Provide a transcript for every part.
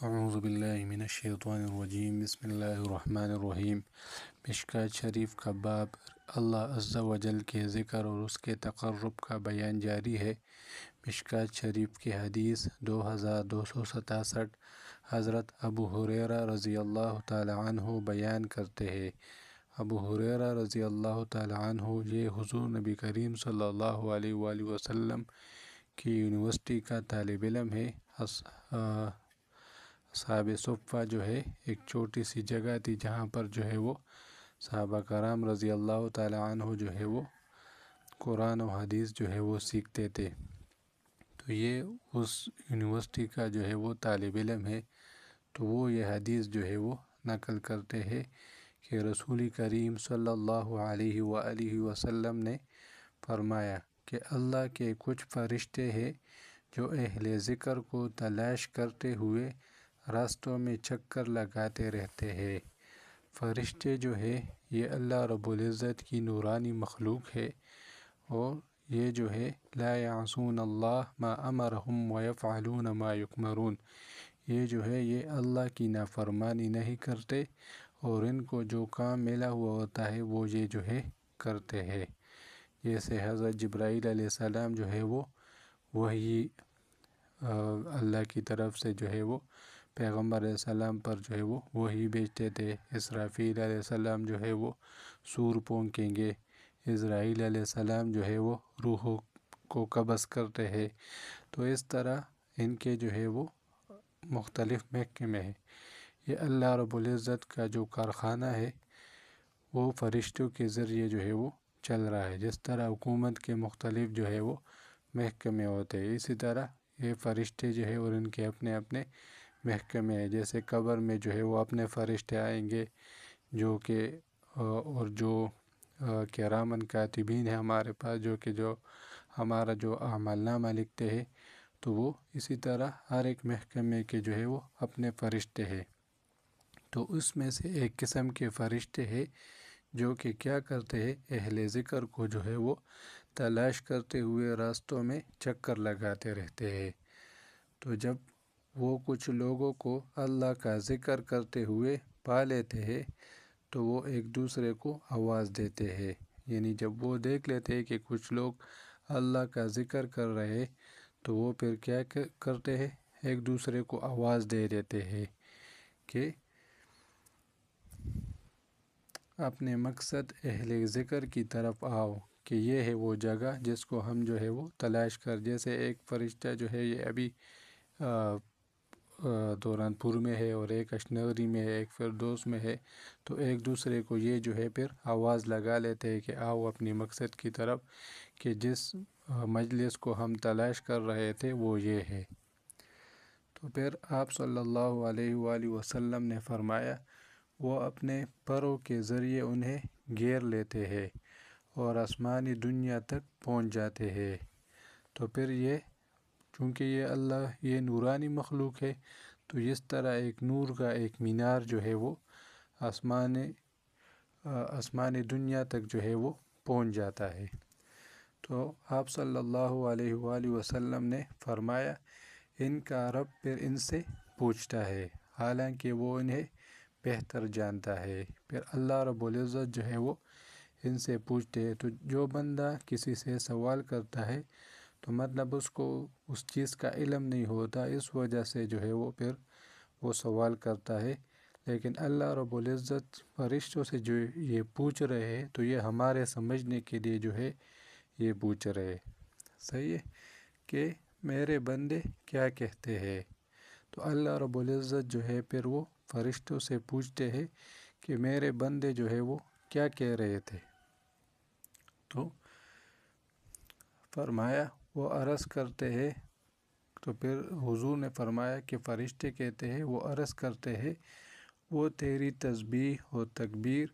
اعوذ باللہ من الشیطان الرجیم بسم اللہ الرحمن الرحیم۔ مشکوٰۃ شریف کا باب اللہ عز و جل کے ذکر اور اس کے تقرب کا بیان جاری ہے۔ مشکوٰۃ شریف کی حدیث 2267 حضرت ابو ہریرہ رضی اللہ تعالی عنہ بیان کرتے ہیں۔ ابو ہریرہ رضی اللہ تعالی عنہ یہ حضور نبی کریم صلی اللہ علیہ وآلہ وسلم کی یونیورسٹی کا طالب علم ہے۔ اصحاب صفہ جو ہے ایک چھوٹی سی جگہ تھی جہاں پر جو ہے وہ صحابہ کرام رضی اللہ تعالی عنہ جو ہے وہ قرآن و حدیث جو ہے وہ سیکھتے تھے۔ تو یہ اس یونیورسٹی کا جو ہے وہ طالب علم ہے، تو وہ یہ حدیث جو ہے وہ نقل کرتے ہیں کہ رسول کریم صلی اللہ علیہ وآلہ وسلم نے فرمایا کہ اللہ کے کچھ فرشتے ہیں جو اہل ذکر کو تلاش کرتے ہوئے راستوں میں چکر لگاتے رہتے ہیں۔ فرشتے جو ہے یہ اللہ رب العزت کی نورانی مخلوق ہے، اور یہ جو ہے لا یعصون اللہ ما امرہم ویفعلون ما یؤمرون، یہ جو ہے یہ اللہ کی نافرمانی نہیں کرتے، اور ان کو جو کام ملا ہوا ہوتا ہے وہ یہ جو ہے کرتے ہیں۔ جیسے حضرت جبرائیل علیہ السلام جو ہے وہ وہی اللہ کی طرف سے جو ہے وہ پیغمبر علیہ السلام پر جو ہے وہ وہی بھیجتے تھے۔ اسرافیل علیہ السلام جو ہے وہ سور پھونکیں گے، اسرائیل علیہ السلام جو ہے وہ روح کو قبض کرتے ہیں۔ تو اس طرح ان کے جو ہے وہ مختلف محکمے ہیں۔ یہ اللہ رب العزت کا جو کارخانہ ہے وہ فرشتوں کے ذریعے جو ہے وہ چل رہا ہے۔ جس طرح حکومت کے مختلف جو ہے وہ محکمے ہوتے ہیں، اسی طرح یہ فرشتے جو ہے اور ان کے اپنے اپنے محکمے ہیں۔ جیسے قبر میں جو ہے وہ اپنے فرشتے آئیں گے جو کہ اور جو کرامن کاتبین ہیں ہمارے پاس، جو ہمارا جو اعمال نامہ لکھتے ہیں، تو وہ اسی طرح ہر ایک محکمے کے جو ہے وہ اپنے فرشتے ہیں۔ تو اس میں سے ایک قسم کے فرشتے ہیں جو کہ کیا کرتے ہیں، اہل ذکر کو جو ہے وہ تلاش کرتے ہوئے راستوں میں چکر لگاتے رہتے ہیں۔ تو جب وہ کچھ لوگوں کو اللہ کا ذکر کرتے ہوئے پا لیتے ہیں تو وہ ایک دوسرے کو آواز دیتے ہیں، یعنی جب وہ دیکھ لیتے ہیں کہ کچھ لوگ اللہ کا ذکر کر رہے ہیں تو وہ پھر کیا کرتے ہیں، ایک دوسرے کو آواز دے دیتے ہیں کہ اپنے مقصد اہل ذکر کی طرف آؤ، کہ یہ ہے وہ جگہ جس کو ہم جو ہے وہ تلاش کر۔ جیسے ایک فرشتہ جو ہے یہ ابھی دوران پور میں ہے، اور ایک اشنوری میں ہے، ایک فردوس میں ہے، تو ایک دوسرے کو یہ جو ہے پھر آواز لگا لیتے ہیں کہ آؤ اپنی مقصد کی طرف، کہ جس مجلس کو ہم تلاش کر رہے تھے وہ یہ ہے۔ تو پھر آپ صلی اللہ علیہ وآلہ وسلم نے فرمایا وہ اپنے پروں کے ذریعے انہیں گھیر لیتے ہیں اور آسمانی دنیا تک پہنچ جاتے ہیں۔ تو پھر یہ چونکہ یہ اللہ یہ نورانی مخلوق ہے، تو اس طرح ایک نور کا ایک مینار جو ہے وہ آسمانی دنیا تک جو ہے وہ پہنچ جاتا ہے۔ تو آپ صلی اللہ علیہ وآلہ وسلم نے فرمایا ان کا رب پھر ان سے پوچھتا ہے، حالانکہ وہ انہیں بہتر جانتا ہے۔ پھر اللہ رب العزت جو ہے وہ ان سے پوچھتے ہیں۔ تو جو بندہ کسی سے سوال کرتا ہے تو مطلب اس کو اس چیز کا علم نہیں ہوتا، اس وجہ سے جو ہے وہ پھر وہ سوال کرتا ہے۔ لیکن اللہ رب العزت فرشتوں سے جو یہ پوچھ رہے ہیں تو یہ ہمارے سمجھنے کے لیے جو ہے یہ پوچھ رہے، صحیح ہے، کہ میرے بندے کیا کہتے ہیں۔ تو اللہ رب العزت جو ہے پھر وہ فرشتوں سے پوچھتے ہیں کہ میرے بندے جو ہے وہ کیا کہہ رہے تھے۔ تو فرمایا وہ عرض کرتے ہیں، تو پھر حضور نے فرمایا کہ فرشتے کہتے ہیں، وہ عرض کرتے ہیں وہ تیری تسبیح و تکبیر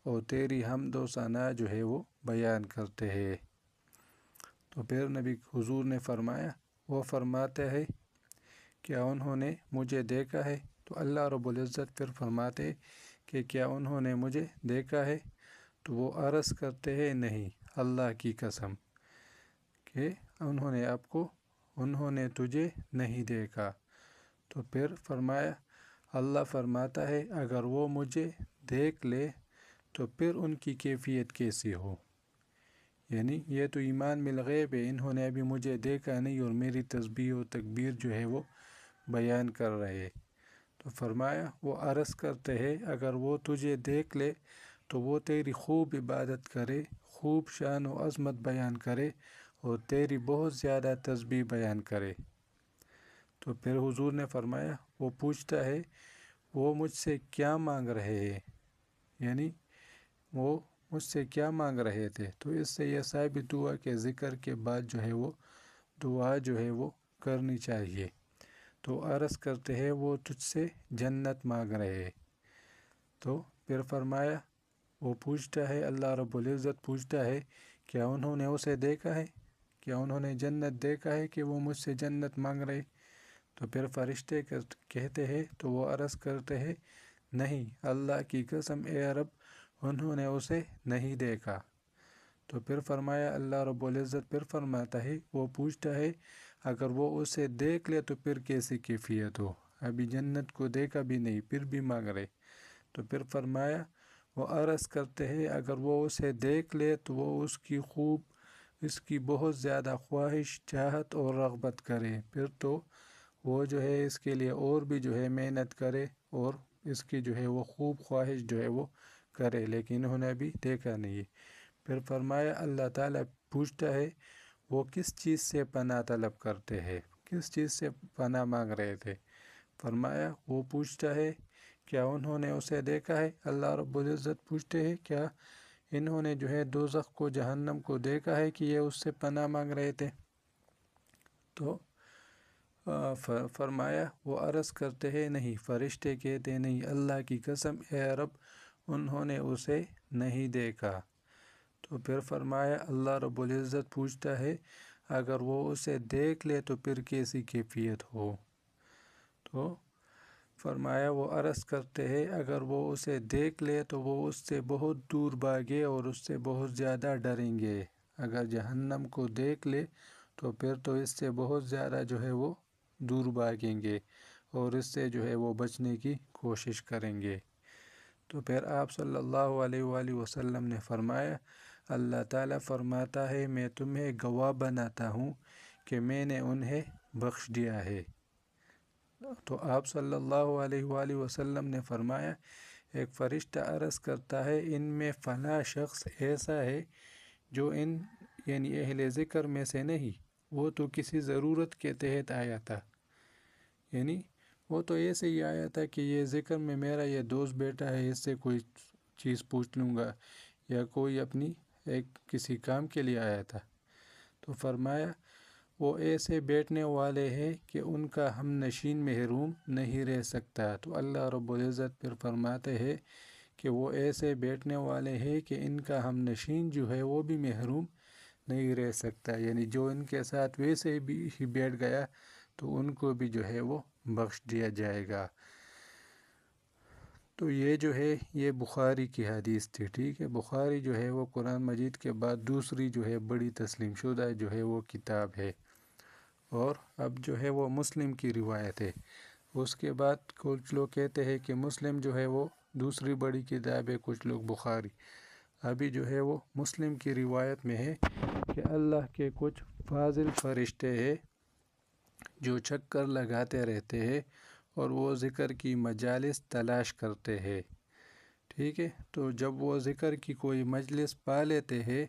اور تیری حمد و ثنا جو ہے وہ بیان کرتے ہیں۔ تو پھر نبی حضور نے فرمایا وہ فرماتے ہیں کیا انہوں نے مجھے دیکھا ہے؟ تو اللہ رب العزت پھر فرماتے کہ کیا انہوں نے مجھے دیکھا ہے؟ تو وہ عرض کرتے ہیں نہیں، اللہ کی قسم کہ انہوں نے تجھے نہیں دیکھا۔ تو پھر فرمایا اللہ فرماتا ہے اگر وہ مجھے دیکھ لے تو پھر ان کی کیفیت کیسی ہو، یعنی یہ تو ایمان بالغیب ہے، انہوں نے ابھی مجھے دیکھا نہیں اور میری تسبیح و تکبیر جو ہے وہ بیان کر رہے۔ تو فرمایا وہ عرض کرتے ہیں اگر وہ تجھے دیکھ لے تو وہ تیری خوب عبادت کرے، خوب شان و عظمت بیان کرے اور تیری بہت زیادہ تسبیح بیان کرے۔ تو پھر حضور نے فرمایا وہ پوچھتا ہے وہ مجھ سے کیا مانگ رہے ہیں، یعنی وہ مجھ سے کیا مانگ رہے تھے۔ تو اس سے یہ ثابت ہوا کہ ذکر کے بعد جو ہے وہ دعا جو ہے وہ کرنی چاہیے۔ تو عرض کرتے ہیں وہ تجھ سے جنت مانگ رہے ہیں۔ تو پھر فرمایا وہ پوچھتا ہے، اللہ رب العزت پوچھتا ہے کیا انہوں نے اسے دیکھا ہے، کیا انہوں نے جنت دیکھا ہے کہ وہ مجھ سے جنت مانگ رہے؟ تو پھر فرشتے کہتے ہیں، تو وہ عرض کرتے ہیں نہیں، اللہ کی قسم اے رب انہوں نے اسے نہیں دیکھا۔ تو پھر فرمایا اللہ رب العزت پھر فرماتا ہے وہ پوچھتا ہے اگر وہ اسے دیکھ لے تو پھر کیسی کیفیت ہو، ابھی جنت کو دیکھا بھی نہیں پھر بھی مانگ رہے۔ تو پھر فرمایا وہ عرض کرتے ہیں اگر وہ اسے دیکھ لے تو وہ اس کی بہت زیادہ خواہش، چاہت اور رغبت کرے، پھر تو وہ جو ہے اس کے لیے اور بھی جو ہے محنت کرے اور اس کی جو ہے وہ خوب خواہش جو ہے وہ کرے، لیکن انہوں نے ابھی دیکھا نہیں۔ پھر فرمایا اللہ تعالیٰ پوچھتا ہے وہ کس چیز سے پناہ طلب کرتے ہیں، کس چیز سے پناہ مانگ رہے تھے؟ فرمایا وہ پوچھتا ہے کیا انہوں نے اسے دیکھا ہے؟ اللہ رب العزت پوچھتے ہیں کیا انہوں نے جو ہے دوزخ کو، جہنم کو دیکھا ہے کہ یہ اس سے پناہ مانگ رہے تھے؟ تو فرمایا وہ عرض کرتے ہیں نہیں، فرشتے کہتے نہیں اللہ کی قسم اے رب انہوں نے اسے نہیں دیکھا۔ تو پھر فرمایا اللہ رب العزت پوچھتا ہے اگر وہ اسے دیکھ لے تو پھر کیسی کیفیت ہو؟ تو فرمایا وہ عرض کرتے ہیں اگر وہ اسے دیکھ لے تو وہ اس سے بہت دور بھاگے اور اس سے بہت زیادہ ڈریں گے، اگر جہنم کو دیکھ لے تو پھر تو اس سے بہت زیادہ جو ہے وہ دور بھاگیں گے اور اس سے جو ہے وہ بچنے کی کوشش کریں گے۔ تو پھر آپ صلی اللہ علیہ وآلہ وسلم نے فرمایا اللہ تعالیٰ فرماتا ہے میں تمہیں گواہ بناتا ہوں کہ میں نے انہیں بخش دیا ہے۔ تو آپ صلی اللہ علیہ وآلہ وسلم نے فرمایا ایک فرشتہ عرض کرتا ہے ان میں فلاں شخص ایسا ہے جو یعنی اہل ذکر میں سے نہیں، وہ تو کسی ضرورت کے تحت آیا تھا، یعنی وہ تو ایسے ہی آیا تھا کہ یہ ذکر میں میرا یہ دوست بیٹا ہے اس سے کوئی چیز پوچھ لوں گا، یا کوئی اپنی کسی کام کے لیے آیا تھا۔ تو فرمایا وہ ایسے بیٹھنے والے ہیں کہ ان کا ہم نشین محروم نہیں رہ سکتا۔ تو اللہ رب العزت پھر فرماتے ہیں کہ وہ ایسے بیٹھنے والے ہیں کہ ان کا ہم نشین جو ہے وہ بھی محروم نہیں رہ سکتا، یعنی جو ان کے ساتھ ویسے ہی بیٹھ گیا تو ان کو بھی جو ہے وہ بخش دیا جائے گا۔ تو یہ جو ہے یہ بخاری کی حدیث تھی، ٹھیک ہے۔ بخاری جو ہے وہ قرآن مجید کے بعد دوسری جو ہے بڑی تسلیم شدہ جو ہے وہ کتاب ہے، اور اب جو ہے وہ مسلم کی روایت ہے۔ اس کے بعد کچھ لوگ کہتے ہیں کہ مسلم جو ہے وہ دوسری بڑی کتاب ہے، کچھ لوگ بخاری۔ ابھی جو ہے وہ مسلم کی روایت میں ہے کہ اللہ کے کچھ فاضل فرشتے ہیں جو چکر لگاتے رہتے ہیں اور وہ ذکر کی مجالس تلاش کرتے ہیں، ٹھیک ہے۔ تو جب وہ ذکر کی کوئی مجلس پا لیتے ہیں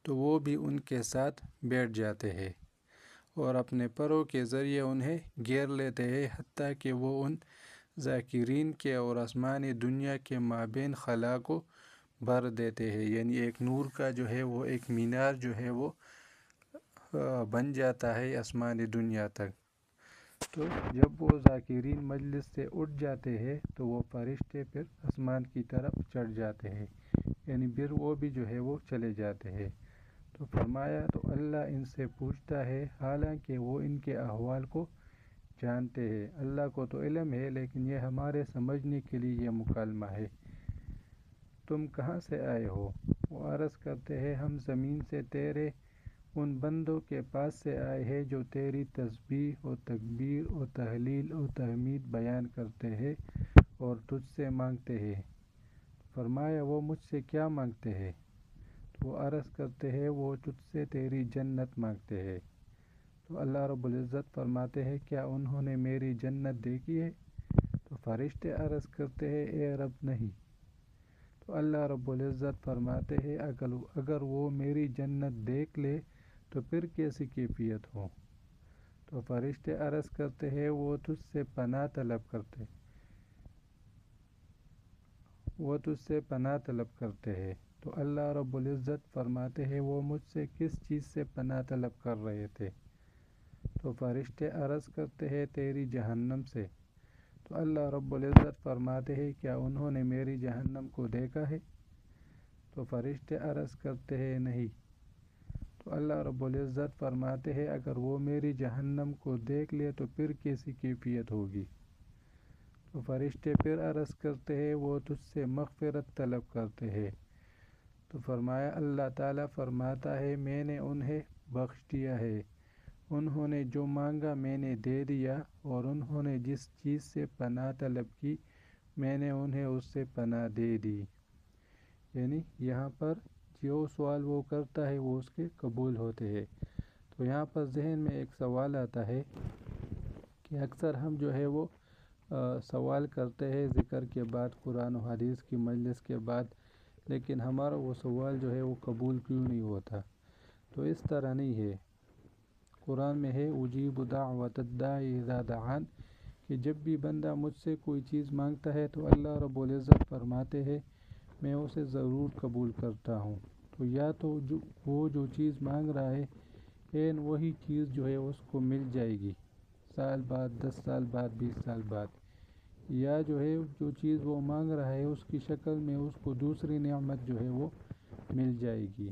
تو وہ بھی ان کے ساتھ بیٹھ جاتے ہیں اور اپنے پروں کے ذریعے انہیں گھیر لیتے ہیں، حتیٰ کہ وہ ان ذاکرین کے اور آسمانی دنیا کے مابین خلا کو بھر دیتے ہیں، یعنی ایک نور کا جو ہے وہ ایک مینار جو ہے وہ بن جاتا ہے آسمانی دنیا تک۔ تو جب وہ ذاکرین مجلس سے اٹھ جاتے ہیں تو وہ فرشتے پھر آسمان کی طرف چڑھ جاتے ہیں، یعنی پھر وہ بھی جو ہے وہ چلے جاتے ہیں۔ تو فرمایا تو اللہ ان سے پوچھتا ہے حالانکہ وہ ان کے احوال کو جانتے ہیں، اللہ کو تو علم ہے لیکن یہ ہمارے سمجھنے کے لیے یہ مکالمہ ہے، تم کہاں سے آئے ہو؟ وہ عرض کرتے ہیں ہم زمین سے تیرے ان بندوں کے پاس سے آئے ہیں جو تیری تسبیح و تکبیر و تحلیل و تحمید بیان کرتے ہیں اور تجھ سے مانگتے ہیں۔ فرمایا وہ مجھ سے کیا مانگتے ہیں؟ تو وہ عرض کرتے ہیں وہ تجھ سے تیری جنت مانگتے ہیں۔ تو اللہ رب العزت فرماتے ہیں کیا انہوں نے میری جنت دیکھی ہے؟ تو فرشتے عرض کرتے ہیں اے رب نہیں۔ تو اللہ رب العزت فرماتے ہیں اگر وہ میری جنت دیکھ لے تو پھر کیسی کیفیت ہو؟ تو فرشتے عرض کرتے ہیں وہ تجھ سے پناہ طلب کرتے ہیں۔ تو اللہ رب العزت فرماتے ہیں وہ مجھ سے کس چیز سے پناہ طلب کر رہے تھے؟ تو فرشتے عرض کرتے ہیں تیری جہنم سے۔ تو اللہ رب العزت فرماتے ہیں کیا انہوں نے میری جہنم کو دیکھا ہے؟ تو فرشتے عرض کرتے ہیں نہیں۔ تو اللہ رب العزت فرماتے ہیں اگر وہ میری جہنم کو دیکھ لے تو پھر کیسی کیفیت ہوگی؟ تو فرشتے پھر عرض کرتے ہیں وہ تجھ سے مغفرت طلب کرتے ہیں۔ تو فرمایا اللہ تعالیٰ فرماتا ہے میں نے انہیں بخش دیا ہے، انہوں نے جو مانگا میں نے دے دیا، اور انہوں نے جس چیز سے پناہ طلب کی میں نے انہیں اس سے پناہ دے دی۔ یعنی یہاں پر جو سوال وہ کرتا ہے وہ اس کے قبول ہوتے ہیں۔ تو یہاں پر ذہن میں ایک سوال آتا ہے کہ اکثر ہم جو ہے وہ سوال کرتے ہیں ذکر کے بعد، قرآن و حدیث کی مجلس کے بعد، لیکن ہمارا وہ سوال جو ہے وہ قبول کیوں نہیں ہوتا؟ تو اس طرح نہیں ہے۔ قرآن میں ہے اجیب دعوت الداعی اذا دعان، کہ جب بھی بندہ مجھ سے کوئی چیز مانگتا ہے تو اللہ رب العزت فرماتے ہیں میں اسے ضرور قبول کرتا ہوں۔ تو یا تو وہ جو چیز مانگ رہا ہے وہی چیز جو ہے اس کو مل جائے گی سال بعد، 10 سال بعد، 20 سال بعد، یا جو ہے جو چیز وہ مانگ رہا ہے اس کی شکل میں اس کو دوسری نعمت جو ہے وہ مل جائے گی،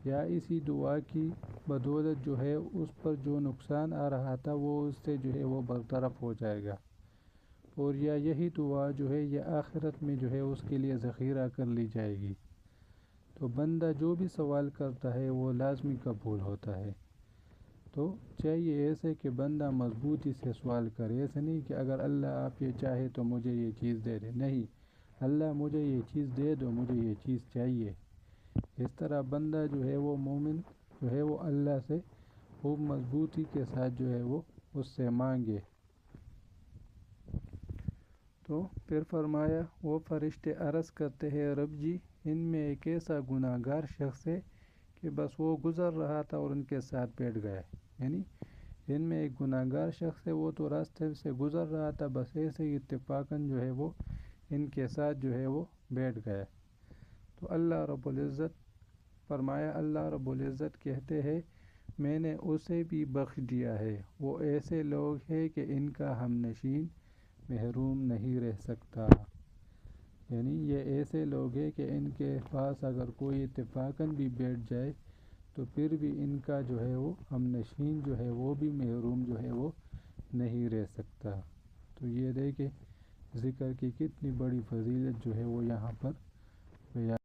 یا اسی دعا کی بدولت جو ہے اس پر جو نقصان آ رہا تھا وہ اس سے جو ہے وہ برطرف ہو جائے گا، اور یا یہی دعا جو ہے یہ آخرت میں جو ہے اس کے لیے ذخیرہ کر لی جائے گی۔ تو بندہ جو بھی سوال کرتا ہے وہ لازمی قبول ہوتا ہے۔ تو چاہیے ایسے کہ بندہ مضبوطی سے سوال کرے، ایسے نہیں کہ اگر اللہ آپ یہ چاہے تو مجھے یہ چیز دے دے، نہیں، اللہ مجھے یہ چیز دے دو، مجھے یہ چیز چاہیے۔ اس طرح بندہ جو ہے وہ مومن جو ہے وہ اللہ سے خوب مضبوطی کے ساتھ جو ہے وہ اس سے مانگے۔ تو پھر فرمایا وہ فرشتے عرض کرتے ہیں رب جی ان میں ایک ایسا گناہ گار شخص ہے کہ بس وہ گزر رہا تھا اور ان کے ساتھ بیٹھ گیا، یعنی ان میں ایک گناہ گار شخص ہے وہ تو راستے سے گزر رہا تھا، بس ایسے ہی اتفاقاً جو ہے وہ ان کے ساتھ جو ہے وہ بیٹھ گیا۔ تو اللہ رب العزت فرمایا اللہ رب العزت کہتے ہیں میں نے اسے بھی بخش دیا ہے، وہ ایسے لوگ ہیں کہ ان کا ہم نشین محروم نہیں رہ سکتا۔ یعنی یہ ایسے لوگ ہیں کہ ان کے پاس اگر کوئی اتفاقاً بھی بیٹھ جائے تو پھر بھی ان کا جو ہے وہ ہم نشین جو ہے وہ بھی محروم جو ہے وہ نہیں رہ سکتا۔ تو یہ دیکھیں ذکر کی کتنی بڑی فضیلت جو ہے وہ یہاں پر بیان